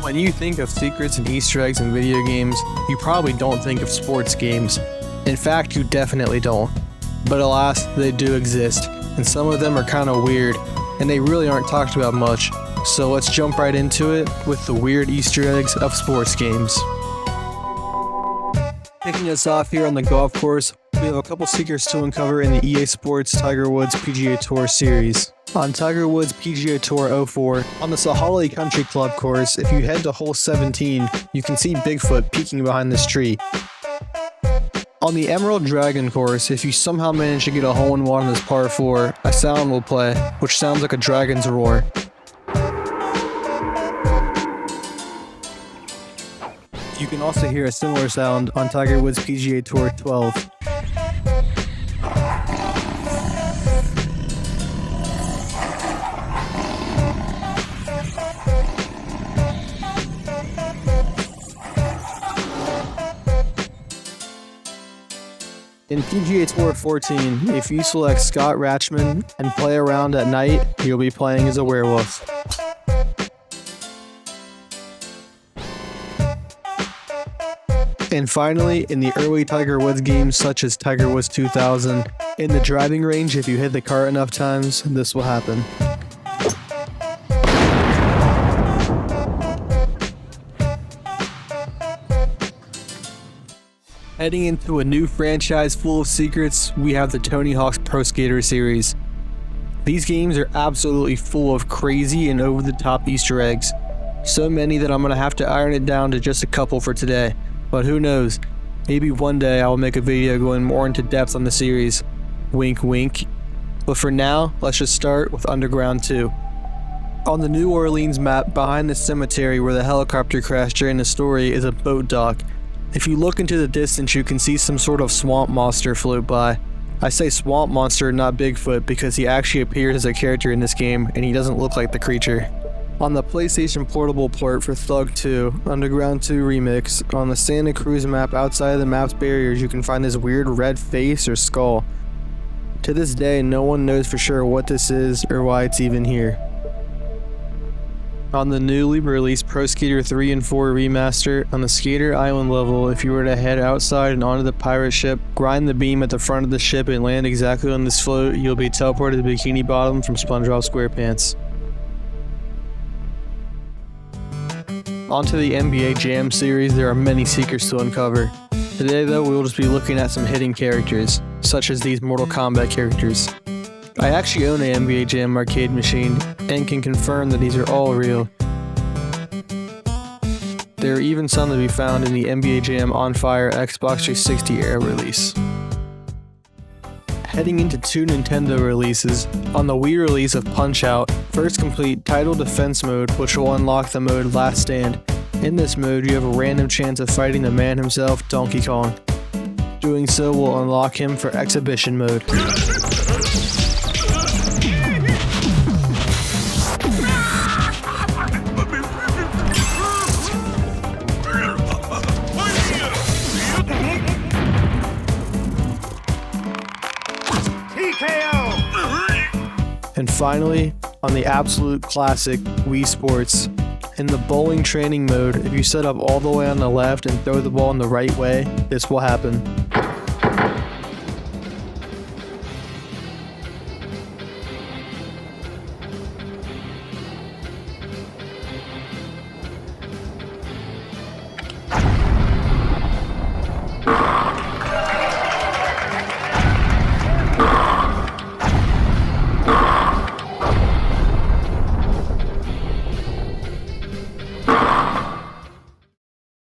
When you think of secrets and Easter eggs in video games, you probably don't think of sports games. In fact, you definitely don't. But alas, they do exist, and some of them are kind of weird, and they really aren't talked about much. So let's jump right into it with the weird Easter eggs of sports games. Kicking us off here on the golf course, we have a couple secrets to uncover in the EA Sports Tiger Woods PGA Tour series. On Tiger Woods PGA Tour 04, on the Sahalee Country Club course, if you head to hole 17, you can see Bigfoot peeking behind this tree. On the Emerald Dragon course, if you somehow manage to get a hole-in-one on this par 4, a sound will play, which sounds like a dragon's roar. You can also hear a similar sound on Tiger Woods PGA Tour 12. In PGA Tour 14, if you select Scott Ratchman and play around at night, you'll be playing as a werewolf. And finally, in the early Tiger Woods games such as Tiger Woods 2000, in the driving range, if you hit the cart enough times, this will happen. Heading into a new franchise full of secrets, we have the Tony Hawk's Pro Skater series. These games are absolutely full of crazy and over-the-top Easter eggs. So many that I'm going to have to iron it down to just a couple for today. But who knows, maybe one day I will make a video going more into depth on the series. Wink wink. But for now, let's just start with Underground 2. On the New Orleans map, behind the cemetery where the helicopter crashed during the story is a boat dock. If you look into the distance, you can see some sort of swamp monster float by. I say swamp monster, not Bigfoot, because he actually appears as a character in this game, and he doesn't look like the creature. On the PlayStation Portable port for Thug 2, Underground 2 Remix, on the Santa Cruz map outside of the map's barriers, you can find this weird red face or skull. To this day, no one knows for sure what this is or why it's even here. On the newly released Pro Skater 3 and 4 Remaster, on the Skater Island level, if you were to head outside and onto the pirate ship, grind the beam at the front of the ship and land exactly on this float, you'll be teleported to Bikini Bottom from SpongeBob SquarePants. Onto the NBA Jam series, there are many secrets to uncover. Today though, we will just be looking at some hidden characters, such as these Mortal Kombat characters. I actually own an NBA Jam arcade machine, and can confirm that these are all real. There are even some to be found in the NBA Jam On Fire Xbox 360 era release. Heading into two Nintendo releases, on the Wii release of Punchout, first complete Title Defense mode, which will unlock the mode Last Stand. In this mode, you have a random chance of fighting the man himself, Donkey Kong. Doing so will unlock him for Exhibition mode. And finally, on the absolute classic Wii Sports, in the bowling training mode, if you set up all the way on the left and throw the ball in the right way, this will happen.